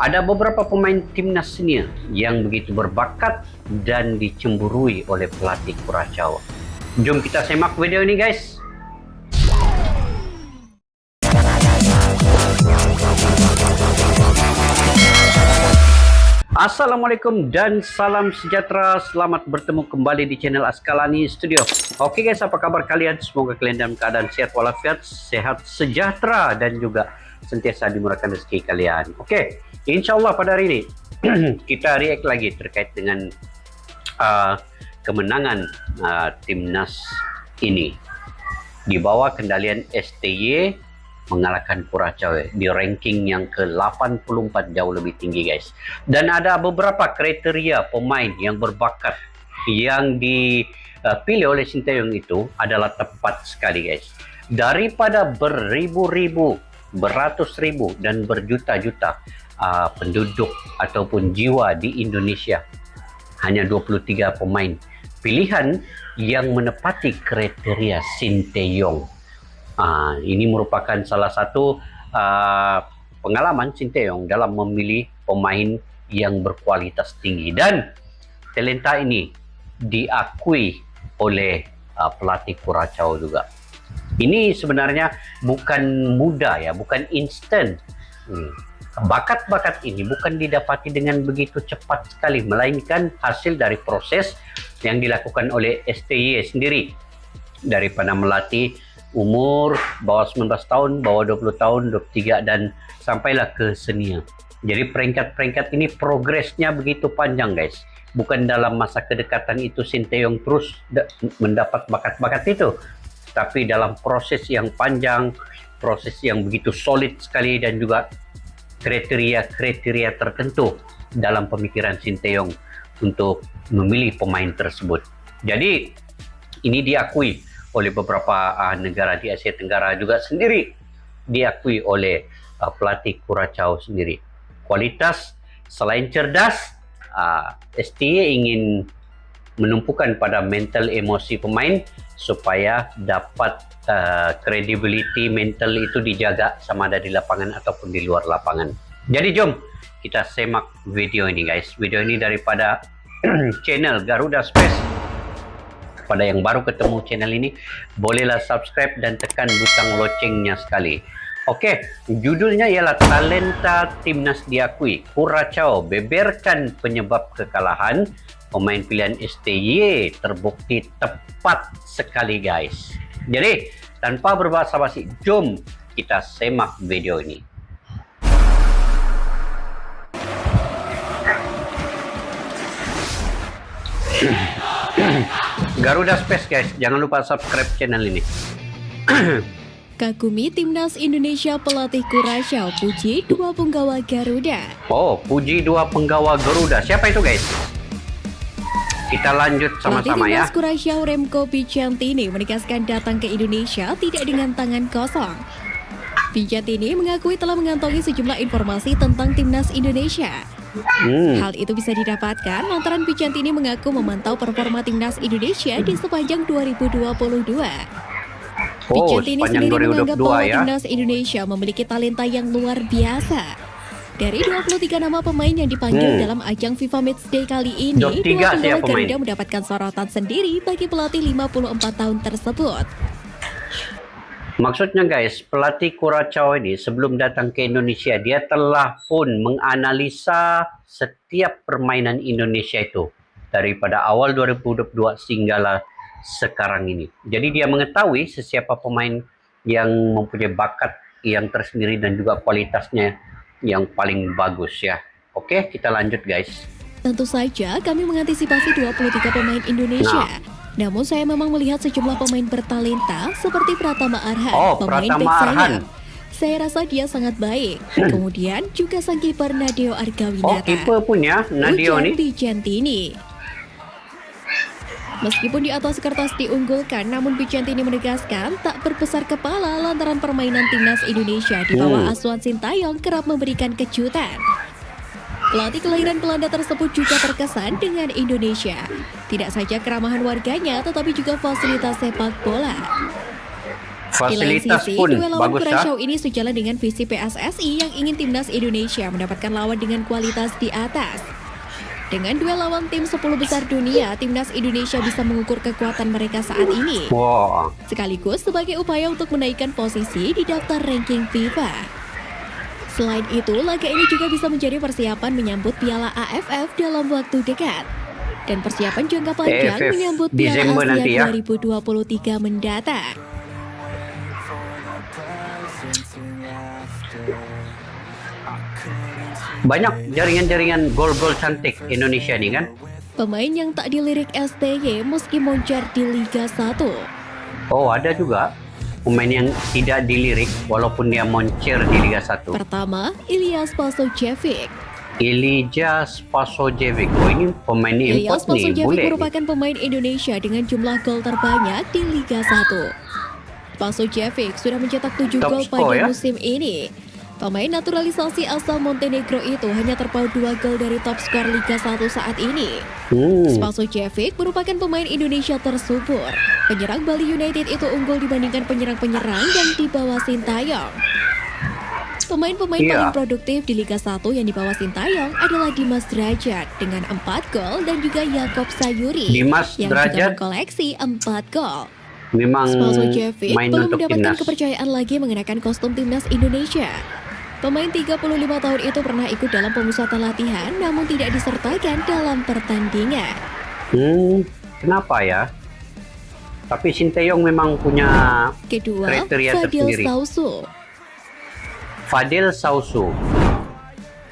Ada beberapa pemain timnas senior yang begitu berbakat dan dicemburui oleh pelatih Curaçao. Jom kita semak video ini, guys. Assalamualaikum dan salam sejahtera. Selamat bertemu kembali di channel Askalani Studio. Oke guys, apa kabar kalian? Semoga kalian dalam keadaan sehat walafiat, sehat sejahtera dan juga sentiasa dimurahkan rezeki kalian. Oke, insyaallah pada hari ini kita react lagi terkait dengan kemenangan timnas ini di bawah kendalian STY mengalahkan Curaçao di ranking yang ke-84, jauh lebih tinggi, guys. Dan ada beberapa kriteria pemain yang berbakat yang dipilih oleh Sinteyong itu adalah tepat sekali, guys. Daripada beribu-ribu, beratus ribu dan berjuta-juta penduduk ataupun jiwa di Indonesia, hanya 23 pemain pilihan yang menepati kriteria Sinteyong. Ini merupakan salah satu pengalaman Sinteyong dalam memilih pemain yang berkualitas tinggi, dan talenta ini diakui oleh pelatih Curaçao juga. Ini sebenarnya bukan mudah ya, bukan instan. Bakat-bakat ini bukan didapati dengan begitu cepat sekali, melainkan hasil dari proses yang dilakukan oleh STY sendiri, daripada melatih umur bawah 19 tahun, bawah 20 tahun, 23 dan sampailah ke senior. Jadi peringkat-peringkat ini progresnya begitu panjang, guys. Bukan dalam masa kedekatan itu Sinteyong terus mendapat bakat-bakat itu, tapi dalam proses yang panjang, proses yang begitu solid sekali, dan juga kriteria-kriteria tertentu dalam pemikiran Sinteyong untuk memilih pemain tersebut. Jadi ini diakui oleh beberapa negara di Asia Tenggara juga sendiri, diakui oleh pelatih Curaçao sendiri. Kualitas selain cerdas, STY ingin menumpukan pada mental emosi pemain supaya dapat credibility mental itu dijaga sama ada di lapangan ataupun di luar lapangan. Jadi jom kita semak video ini, guys. Video ini daripada channel Garuda Space. Pada yang baru ketemu channel ini, bolehlah subscribe dan tekan butang loncengnya sekali. Oke, judulnya ialah Talenta Timnas Diakui, Curaçao beberkan penyebab kekalahan. Pemain pilihan STY terbukti tepat sekali, guys. Jadi tanpa berbasa-basi, jom kita semak video ini. Garuda Space, guys, jangan lupa subscribe channel ini. Kagumi Timnas Indonesia pelatih Curaçao puji dua penggawa Garuda. Oh, puji dua penggawa Garuda. Siapa itu, guys? Kita lanjut sama-sama ya. Timnas Curaçao Remco Picentini menegaskan datang ke Indonesia tidak dengan tangan kosong. Picentini mengakui telah mengantongi sejumlah informasi tentang Timnas Indonesia. Hal itu bisa didapatkan lantaran Picentini mengaku memantau performa Timnas Indonesia di sepanjang 2022. Picentini sendiri menganggap bahwa Timnas Indonesia memiliki talenta yang luar biasa. Dari 23 nama pemain yang dipanggil dalam ajang FIFA Matchday kali ini, dua penggawa Garuda mendapatkan sorotan sendiri bagi pelatih 54 tahun tersebut. Maksudnya, guys, pelatih Curaçao ini sebelum datang ke Indonesia, dia telah pun menganalisa setiap permainan Indonesia itu daripada awal 2022 sehinggalah sekarang ini. Jadi dia mengetahui sesiapa pemain yang mempunyai bakat yang tersendiri dan juga kualitasnya yang paling bagus ya. Oke, kita lanjut, guys. Tentu saja kami mengantisipasi 23 pemain Indonesia. Namun saya memang melihat sejumlah pemain bertalenta seperti Pratama Arhan, pemain back sayap. Saya rasa dia sangat baik. Kemudian juga sang kiper Nadeo Argawinata. Kiper punya Nadeo nih. Picentini. Meskipun di atas kertas diunggulkan, namun Picentini menegaskan tak berbesar kepala lantaran permainan Timnas Indonesia di bawah asuhan Sinteyong kerap memberikan kejutan. Pelatih kelahiran Belanda tersebut juga terkesan dengan Indonesia. Tidak saja keramahan warganya, tetapi juga fasilitas sepak bola. Di lain Fasilitas sisi, pun duel lawan bagus ya. Curaçao ini sejalan dengan visi PSSI yang ingin timnas Indonesia mendapatkan lawan dengan kualitas di atas. Dengan duel lawan tim 10 besar dunia, timnas Indonesia bisa mengukur kekuatan mereka saat ini. Wah, Sekaligus sebagai upaya untuk menaikkan posisi di daftar ranking FIFA. Selain itu, laga ini juga bisa menjadi persiapan menyambut Piala AFF dalam waktu dekat. Dan persiapan jangka panjang AFF menyambut Desember Piala nanti Asia ya. 2023 mendatang. banyak jaringan-jaringan gol-gol cantik Indonesia nih kan. Pemain yang tak dilirik STY meski moncer di Liga 1. Oh, ada juga pemain yang tidak dilirik walaupun dia moncer di Liga 1. Pertama, Ilyas Pasojevic. Ilija Spasojevic. Oh, ini pemain Ilyas import nih, Pasojevic boleh. merupakan pemain Indonesia dengan jumlah gol terbanyak di Liga 1. Pasojevic sudah mencetak 7 Top gol score, pada ya? musim ini. Pemain naturalisasi asal Montenegro itu hanya terpaut 2 gol dari top skor Liga 1 saat ini. Spasojevic merupakan pemain Indonesia tersubur. Penyerang Bali United itu unggul dibandingkan penyerang-penyerang yang di bawah Sintayong. Pemain-pemain Iya. paling produktif di Liga 1 yang di bawah Sintayong adalah Dimas Drajat dengan 4 gol dan juga Yakob Sayuri Dimas yang Drajat juga mengkoleksi 4 gol. memang Spasojevic main belum untuk mendapatkan timnas. kepercayaan lagi mengenakan kostum timnas Indonesia. Pemain 35 tahun itu pernah ikut dalam pemusatan latihan namun tidak disertakan dalam pertandingan. Kenapa ya? Tapi Sinteyong memang punya Kedua, kriteria Fadil tersendiri. Sausu. Fadil Sausu.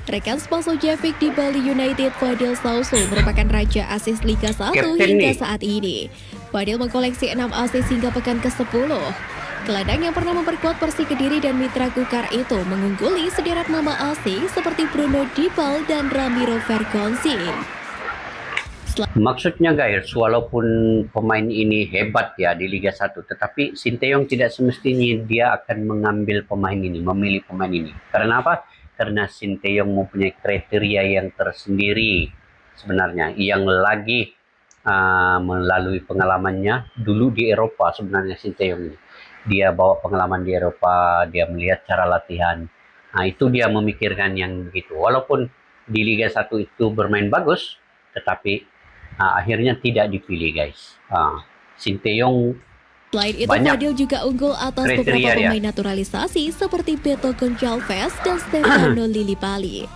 Rekan Spasojevic di Bali United, Fadil Sausu merupakan raja asis Liga 1 Kapten hingga nih. saat ini. Fadil mengkoleksi 6 asis hingga pekan ke-10. Gelandang yang pernah memperkuat Persik Kediri dan Mitra Kukar itu mengungguli sederet nama asing seperti Bruno Dibal dan Ramiro Vergonzi. Maksudnya guys, walaupun pemain ini hebat ya di Liga 1, tetapi Sinteyong tidak semestinya dia akan mengambil pemain ini, memilih pemain ini. Karena apa? Karena Sinteyong mempunyai kriteria yang tersendiri sebenarnya, yang lagi melalui pengalamannya dulu di Eropa sebenarnya Sinteyong ini. Dia bawa pengalaman di Eropa, dia melihat cara latihan. Nah, itu dia memikirkan yang begitu. Walaupun di Liga 1 itu bermain bagus, tetapi akhirnya tidak dipilih guys. Sinteyong Selain itu, banyak Fadil juga unggul atas beberapa kriteria dia. pemain naturalisasi seperti Beto Gonçalves dan Stefano Lillipali.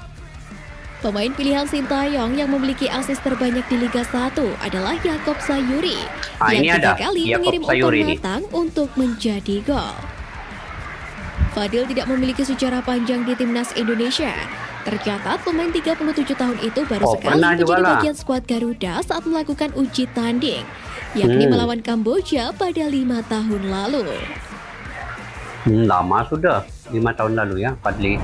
Pemain pilihan Sintayong yang memiliki asis terbanyak di Liga 1 adalah Yakob Sayuri ini yang 3 ada, kali Yakob mengirim Sayuri umpan ini. matang untuk menjadi gol. Fadil tidak memiliki sejarah panjang di timnas Indonesia. Tercatat pemain 37 tahun itu baru sekali pernah juga menjadi lah. bagian skuad Garuda saat melakukan uji tanding, yakni melawan Kamboja pada 5 tahun lalu. Lama sudah, 5 tahun lalu ya, Fadli.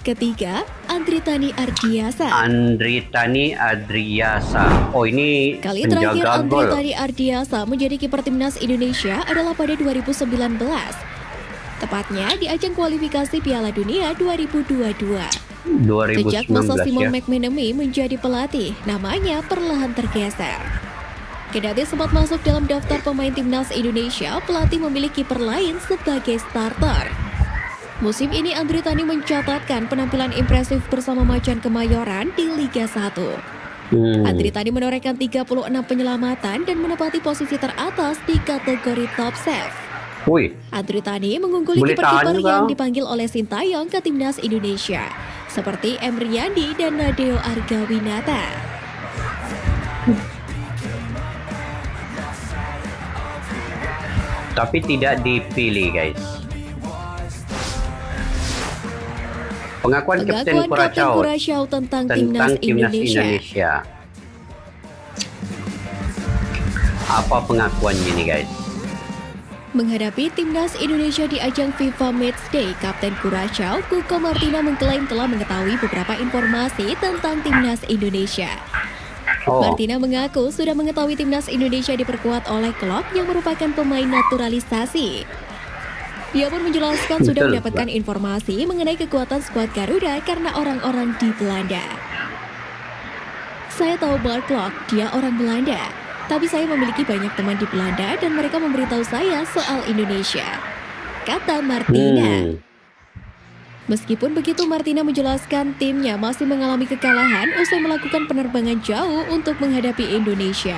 Ketiga, Andritani Ardiasa. Andritani Adriasa. Oh, ini Kali terakhir penjaga gol. Andritani Ardiasa menjadi kiper timnas Indonesia adalah pada 2019. Tepatnya di ajang kualifikasi Piala Dunia 2022. Sejak 2019 masa Simon ya. McManamy menjadi pelatih, namanya perlahan tergeser. Kendati sempat masuk dalam daftar pemain timnas Indonesia, pelatih memilih kiper lain sebagai starter. Musim ini Andritani mencatatkan penampilan impresif bersama Macan Kemayoran di Liga 1. Andritani menorehkan 36 penyelamatan dan menempati posisi teratas di kategori top save. Wih, Andritani mengungguli Boleh tahan kiper-kiper juga. yang dipanggil oleh Sintayong ke timnas Indonesia, seperti Emriandi dan Nadeo Argawinata. tapi tidak dipilih guys. Pengakuan Kapten Curaçao Curaçao tentang tentang timnas timnas Indonesia. Indonesia. Apa pengakuannya nih guys? Menghadapi timnas Indonesia di ajang FIFA Matchday, Kapten Curaçao, Cuco Martina mengklaim telah mengetahui beberapa informasi tentang timnas Indonesia. Oh, Martina mengaku sudah mengetahui timnas Indonesia diperkuat oleh klub yang merupakan pemain naturalisasi. Dia pun menjelaskan sudah Betul, mendapatkan informasi mengenai kekuatan skuad Garuda karena orang-orang di Belanda. Saya tahu Bart Klok, dia orang Belanda. Tapi saya memiliki banyak teman di Belanda dan mereka memberitahu saya soal Indonesia. kata Martina. Meskipun begitu, Martina menjelaskan timnya masih mengalami kekalahan usai melakukan penerbangan jauh untuk menghadapi Indonesia.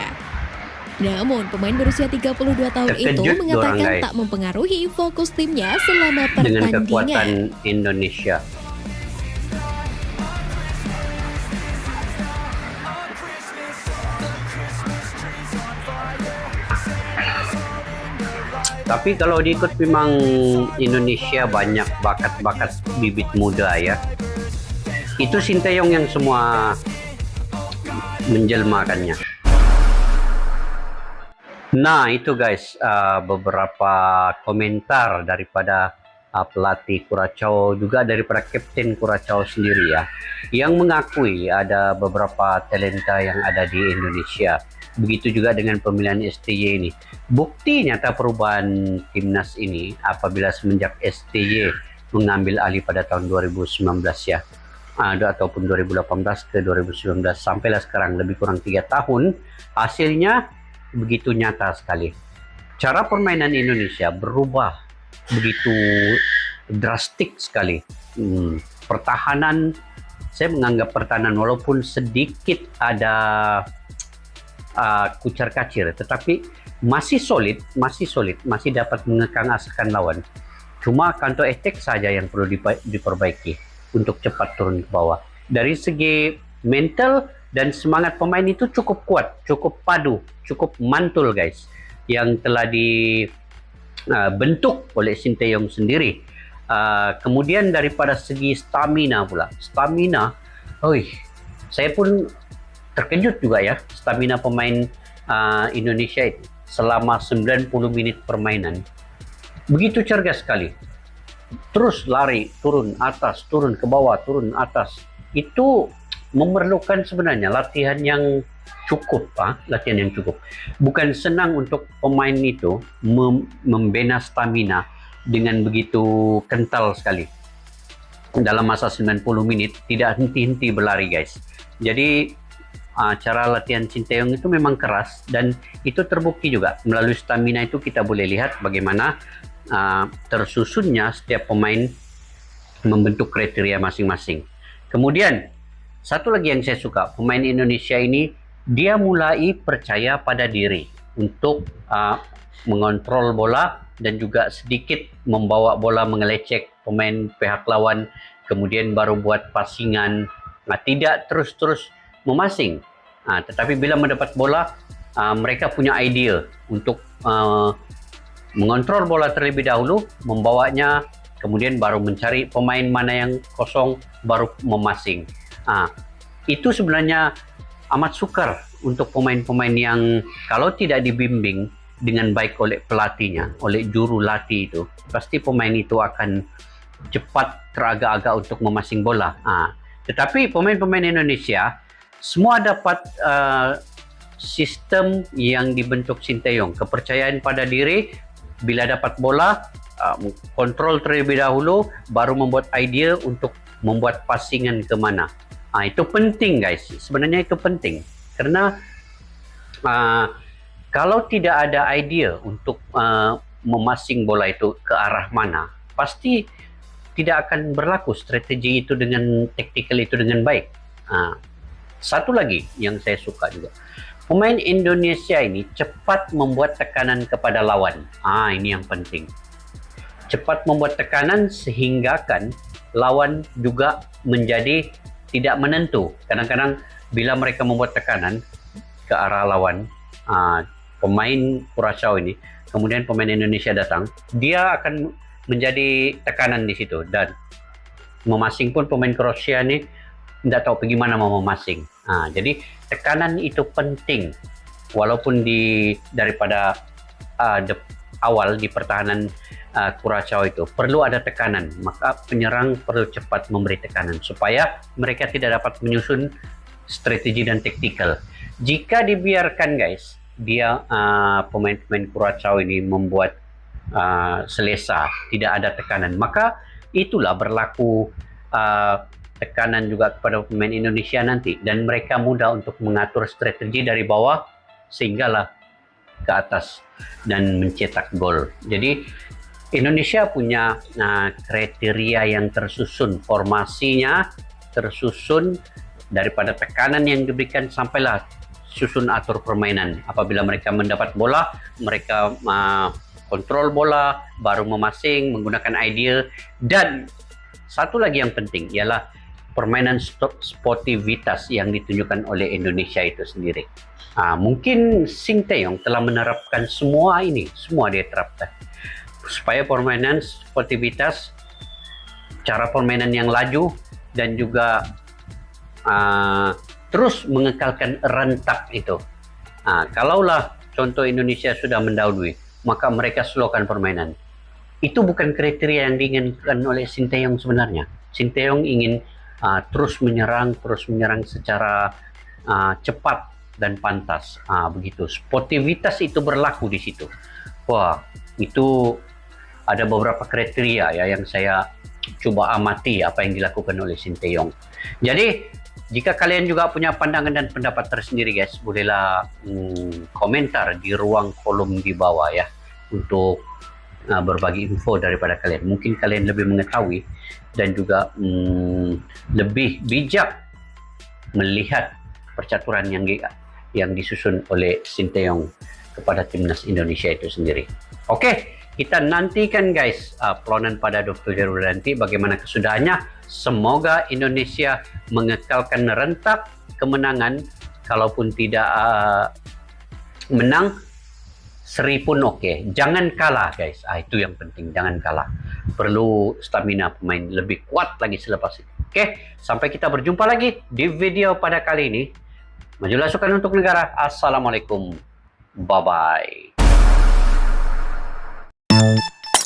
Namun, pemain berusia 32 tahun itu Terkejut mengatakan dorang, guys, tak mempengaruhi fokus timnya selama dengan pertandingan. kekuatan Indonesia. Tapi kalau diikut memang Indonesia banyak bakat-bakat bibit muda ya. Itu Sinteyong yang semua menjelmakannya. Nah itu guys, beberapa komentar daripada pelatih Curaçao, juga daripada Kapten Curaçao sendiri ya, yang mengakui ada beberapa talenta yang ada di Indonesia. Begitu juga dengan pemilihan STY ini. Bukti nyata perubahan timnas ini apabila semenjak STY mengambil alih pada tahun 2019 ya, ataupun 2018 ke 2019 sampailah sekarang lebih kurang 3 tahun, hasilnya begitu nyata sekali. Cara permainan Indonesia berubah begitu drastik sekali. Pertahanan, saya menganggap pertahanan walaupun sedikit ada kucar-kacir, tetapi masih solid, masih dapat mengekang asakan lawan. Cuma counter attack saja yang perlu diperbaiki untuk cepat turun ke bawah. Dari segi mental dan semangat pemain itu cukup kuat, cukup padu, cukup mantul guys, yang telah dibentuk oleh Sinteyong sendiri. Kemudian daripada segi stamina pula, saya pun terkejut juga ya, stamina pemain Indonesia itu selama 90 menit permainan begitu cergas sekali, terus lari, turun atas, turun ke bawah, turun atas. Itu memerlukan sebenarnya latihan yang cukup, bukan senang untuk pemain itu membina stamina dengan begitu kental sekali dalam masa 90 menit, tidak henti-henti berlari guys. Jadi cara latihan Sinteyong itu memang keras, dan itu terbukti juga melalui stamina itu. Kita boleh lihat bagaimana tersusunnya setiap pemain membentuk kriteria masing-masing. Kemudian satu lagi yang saya suka, pemain Indonesia ini dia mulai percaya pada diri untuk mengontrol bola dan juga sedikit membawa bola mengelecek pemain pihak lawan, kemudian baru buat passingan, tidak terus-terus memasing, tetapi bila mendapat bola mereka punya ide untuk mengontrol bola terlebih dahulu, membawanya, kemudian baru mencari pemain mana yang kosong, baru memasing. Itu sebenarnya amat sukar untuk pemain-pemain yang kalau tidak dibimbing dengan baik oleh pelatihnya, oleh juru latih itu, pasti pemain itu akan cepat teragak-agak untuk memasing bola. Tetapi pemain-pemain Indonesia semua dapat sistem yang dibentuk Sinteyong, kepercayaan pada diri. Bila dapat bola, kontrol terlebih dahulu, baru membuat idea untuk membuat passingan ke mana. Itu penting guys, sebenarnya itu penting, karena kalau tidak ada idea untuk memasing bola itu ke arah mana, pasti tidak akan berlaku strategi itu dengan taktikal itu dengan baik. Satu lagi yang saya suka juga, pemain Indonesia ini cepat membuat tekanan kepada lawan. Ini yang penting. Cepat membuat tekanan sehingga kan lawan juga menjadi tidak menentu. Kadang-kadang bila mereka membuat tekanan ke arah lawan, pemain Curaçao ini, kemudian pemain Indonesia datang, dia akan menjadi tekanan di situ, dan memasing pun pemain Kroasia ini tidak tahu bagaimana mau memasing. Jadi tekanan itu penting, walaupun daripada awal di pertahanan Curaçao itu perlu ada tekanan, maka penyerang perlu cepat memberi tekanan supaya mereka tidak dapat menyusun strategi dan taktikal. Jika dibiarkan guys, dia pemain-pemain Curaçao ini membuat selesa, tidak ada tekanan, maka itulah berlaku tekanan juga kepada pemain Indonesia nanti, dan mereka mudah untuk mengatur strategi dari bawah sehinggalah ke atas dan mencetak gol. Jadi Indonesia punya kriteria yang tersusun, formasinya tersusun daripada tekanan yang diberikan sampailah susun atur permainan. Apabila mereka mendapat bola, mereka kontrol bola, baru memasing, menggunakan idea. Dan satu lagi yang penting ialah permainan sportivitas yang ditunjukkan oleh Indonesia itu sendiri. Mungkin Sinteyong telah menerapkan semua ini, semua dia terapkan. Supaya permainan sportivitas, cara permainan yang laju, dan juga terus mengekalkan rentak itu. Kalaulah contoh Indonesia sudah mendahului, maka mereka slowkan permainan. Itu bukan kriteria yang diinginkan oleh Sinteyong sebenarnya. Sinteyong ingin terus menyerang secara cepat dan pantas. Begitu. Sportivitas itu berlaku di situ. Wah, itu ada beberapa kriteria ya yang saya coba amati apa yang dilakukan oleh Sinteyong. Jadi, jika kalian juga punya pandangan dan pendapat tersendiri guys, bolehlah komentar di ruang kolom di bawah ya untuk berbagi info daripada kalian. Mungkin kalian lebih mengetahui dan juga lebih bijak melihat percaturan yang disusun oleh Sinteyong kepada timnas Indonesia itu sendiri. Oke, kita nantikan guys pelonan pada Dr. Jarod nanti bagaimana kesudahannya. Semoga Indonesia mengekalkan rentak kemenangan. Kalaupun tidak menang, seri pun oke. Jangan kalah guys. Itu yang penting, jangan kalah. Perlu stamina pemain lebih kuat lagi selepas itu. Oke, sampai kita berjumpa lagi di video pada kali ini. Majulah sukan untuk negara. Assalamualaikum. Bye-bye.